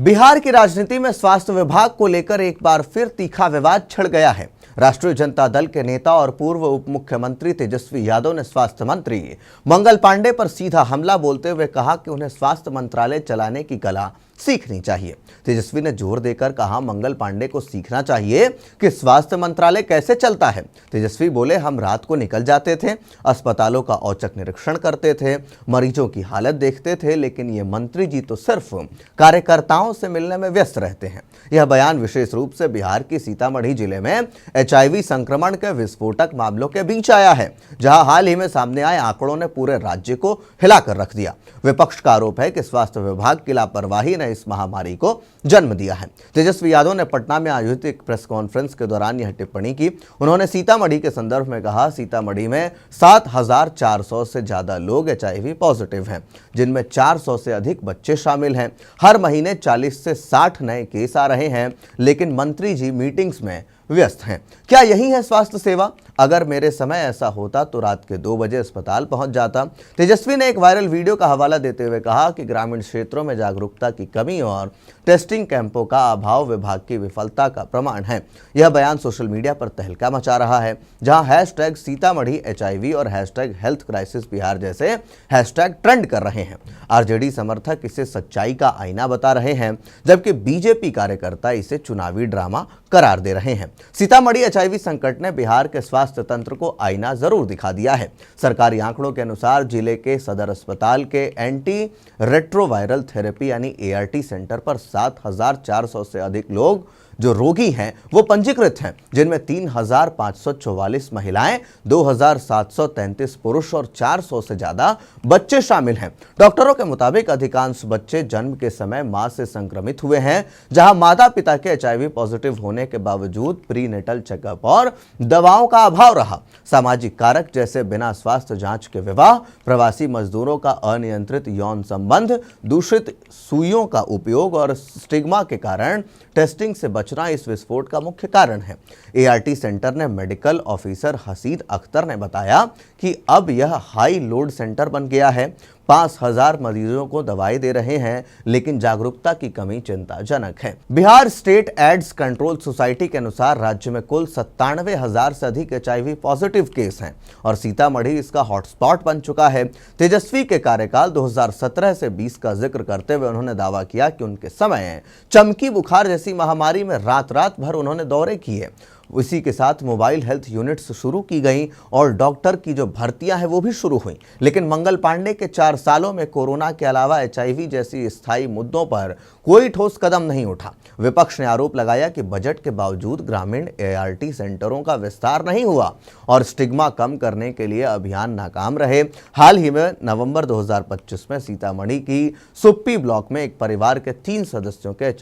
बिहार की राजनीति में स्वास्थ्य विभाग को लेकर एक बार फिर तीखा विवाद छिड़ गया है। राष्ट्रीय जनता दल के नेता और पूर्व उप मुख्यमंत्री तेजस्वी यादव ने स्वास्थ्य मंत्री मंगल पांडे पर सीधा हमला बोलते हुए कहा कि उन्हें स्वास्थ्य मंत्रालय चलाने की कला सीखनी चाहिए। तेजस्वी ने जोर देकर कहा, मंगल पांडे को सीखना चाहिए कि स्वास्थ्य मंत्रालय कैसे चलता है। तेजस्वी बोले, हम रात को निकल जाते थे, अस्पतालों का औचक निरीक्षण करते थे, मरीजों की हालत देखते थे, लेकिन ये मंत्री जी तो सिर्फ कार्यकर्ताओं से मिलने में व्यस्त रहते हैं। यह बयान विशेष रूप से बिहार की सीतामढ़ी जिले में HIV संक्रमण के विस्फोटक मामलों के बीच आया है, जहां हाल ही में सामने आए आंकड़ों ने पूरे राज्य को हिलाकर रख दिया। विपक्ष का आरोप है कि स्वास्थ्य विभाग की लापरवाही ने इस महामारी को जन्म दिया है। तेजस्वी यादव ने पटना में आयोजित एक प्रेस कॉन्फ्रेंस के दौरान यह टिप्पणी की। उन्होंने सीतामढ़ी के संदर्भ में कहा, सीतामढ़ी में 7,400 से ज्यादा लोग HIV पॉजिटिव हैं, जिनमें 400 से अधिक बच्चे शामिल हैं। हर महीने 40 से 60 नए केस आ रहे हैं, लेकिन मंत्री जी मीटिंग्स में व्यस्त हैं। क्या यही है स्वास्थ्य सेवा? अगर मेरे समय ऐसा होता तो रात के 2 बजे अस्पताल पहुंच जाता। तेजस्वी ने एक वायरल वीडियो का हवाला देते हुए कहा कि ग्रामीण क्षेत्रों में जागरूकता की कमी और टेस्टिंग कैंपों का अभाव विभाग की विफलता का प्रमाण है। यह बयान सोशल मीडिया पर तहलका मचा रहा है, जहां #सीतामढ़ी HIV और #हेल्थ क्राइसिस बिहार जैसे हैशटैग ट्रेंड कर रहे हैं। RJD समर्थक इसे सच्चाई का आईना बता रहे हैं, जबकि BJP कार्यकर्ता इसे चुनावी ड्रामा करार दे रहे हैं। सीतामढ़ी HIV संकट ने बिहार के स्वास्थ्य तंत्र को आईना जरूर दिखा दिया है। सरकारी आंकड़ों के अनुसार जिले के सदर अस्पताल के एंटी रेट्रोवायरल थेरेपी यानी ART सेंटर पर 7,400 से अधिक लोग जो रोगी हैं वो पंजीकृत हैं, जिनमें 3,544 महिलाएं, 2,733 पुरुष और 400 से ज्यादा बच्चे शामिल हैं। डॉक्टरों के मुताबिक अधिकांश बच्चे जन्म के समय मां से संक्रमित हुए हैं, जहां माता पिता के HIV पॉजिटिव होने के बावजूद प्रीनेटल चेकअप और दवाओं का अभाव रहा। सामाजिक कारक जैसे बिना स्वास्थ्य जांच के विवाह, प्रवासी मजदूरों का अनियंत्रित यौन संबंध, दूषित सुइयों का उपयोग और स्टिग्मा के कारण टेस्टिंग से बचना इस विस्फोट का मुख्य कारण है। ART सेंटर ने मेडिकल ऑफिसर हसीद अख्तर ने बताया कि अब यह हाई लोड सेंटर बन गया है। 5,000 मरीजों को दवाई दे रहे हैं, लेकिन जागरूकता की कमी चिंताजनक है। Bihar state AIDS control society के अनुसार राज्य में कुल 97,000 से अधिक HIV पॉजिटिव केस हैं और सीतामढ़ी इसका हॉटस्पॉट बन चुका है। तेजस्वी के कार्यकाल 2017 से 20 का जिक्र करते हुए उन्होंने दावा किया कि उनके समय चमकी बुखार जैसी महामारी में रात रात भर उन्होंने दौरे किए। इसी के साथ मोबाइल हेल्थ यूनिट्स शुरू की गई और डॉक्टर की जो भर्तियां हैं वो भी शुरू हुई। लेकिन मंगल पांडे के 4 सालों में कोरोना के अलावा HIV जैसी स्थायी मुद्दों पर कोई ठोस कदम नहीं उठा। विपक्ष ने आरोप लगाया कि बजट के बावजूद ग्रामीण ART सेंटरों का विस्तार नहीं हुआ और स्टिग्मा कम करने के लिए अभियान नाकाम रहे। हाल ही में नवंबर 2025 में सीतामढ़ी की सुप्पी ब्लॉक में एक परिवार के 3 सदस्यों के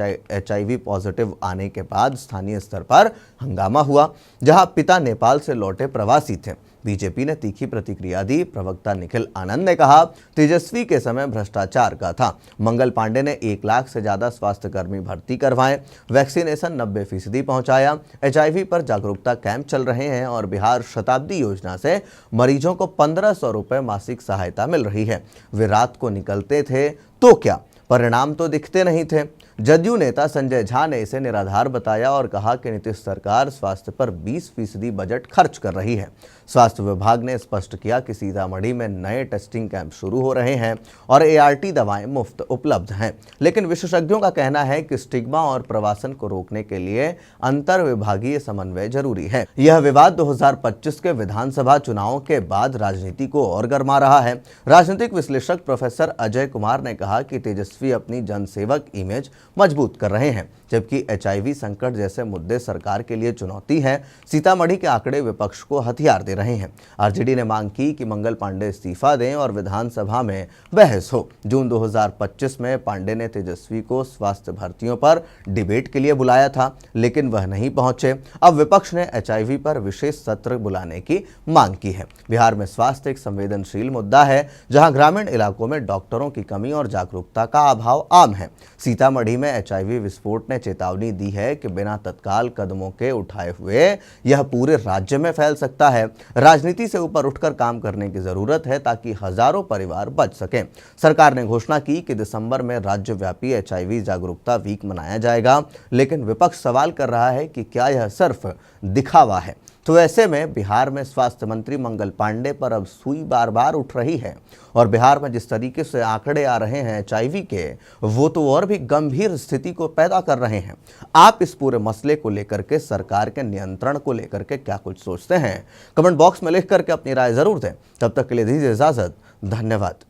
HIV पॉजिटिव आने के बाद स्थानीय स्तर पर हंगामा हुआ, जहां पिता नेपाल से लौटे प्रवासी थे। बीजेपी ने तीखी प्रतिक्रिया दी। प्रवक्ता निखिल आनंद ने कहा, तेजस्वी के समय भ्रष्टाचार का था। मंगल पांडे ने 1 लाख से ज्यादा स्वास्थ्यकर्मी भर्ती करवाए, वैक्सीनेशन 90% पहुंचाया, HIV पर जागरूकता कैंप चल रहे हैं और बिहार शताब्दी योजना से मरीजों को 1,500 रुपए मासिक सहायता मिल रही है। वे रात को निकलते थे तो क्या, परिणाम तो दिखते नहीं थे। जदयू नेता संजय झा ने इसे निराधार बताया और कहा कि नीतीश सरकार स्वास्थ्य पर 20% बजट खर्च कर रही है। स्वास्थ्य विभाग ने स्पष्ट किया कि सीतामढ़ी में नए टेस्टिंग कैंप शुरू हो रहे हैं और ART दवाएं मुफ्त उपलब्ध हैं, लेकिन विशेषज्ञों का कहना है कि स्टिग्मा और प्रवासन को रोकने के लिए अंतर विभागीय समन्वय जरूरी है। यह विवाद 2025 के विधानसभा चुनावों के बाद राजनीति को और गरमा रहा है। राजनीतिक विश्लेषक प्रोफेसर अजय कुमार ने कहा कि तेजस्वी अपनी जनसेवक इमेज मजबूत कर रहे हैं, जबकि HIV संकट जैसे मुद्दे सरकार के लिए चुनौती है। सीतामढ़ी के आंकड़े विपक्ष को हथियार दे रहे हैं। RJD ने मांग की कि मंगल पांडे इस्तीफा दें और विधानसभा में बहस हो। जून 2025 में पांडे ने तेजस्वी को स्वास्थ्य भर्तियों पर डिबेट के लिए बुलाया था, लेकिन वह नहीं पहुंचे। अब विपक्ष ने HIV पर विशेष सत्र बुलाने की मांग की है। बिहार में स्वास्थ्य एक संवेदनशील मुद्दा है, जहां ग्रामीण इलाकों में डॉक्टरों की कमी और जागरूकता का अभाव आम है। सीतामढ़ी में एचआईवी विस्फोट ने चेतावनी दी है कि बिना तत्काल कदमों के उठाए हुए यह पूरे राज्य में फैल सकता है। राजनीति से ऊपर उठकर काम करने की जरूरत है ताकि हजारों परिवार बच सकें। सरकार ने घोषणा की कि दिसंबर में राज्यव्यापी एचआईवी जागरूकता वीक मनाया जाएगा, लेकिन विपक्ष सवाल कर रहा है कि क्या यह सिर्फ दिखावा है। तो ऐसे में बिहार में स्वास्थ्य मंत्री मंगल पांडे पर अब सुई बार बार उठ रही है और बिहार में जिस तरीके से आंकड़े आ रहे हैं एचआईवी के, वो तो और भी गंभीर स्थिति को पैदा कर रहे हैं। आप इस पूरे मसले को लेकर के, सरकार के नियंत्रण को लेकर के क्या कुछ सोचते हैं? कमेंट बॉक्स में लिख करके अपनी राय जरूर दें। तब तक के लिए दीजिए इजाजत। धन्यवाद।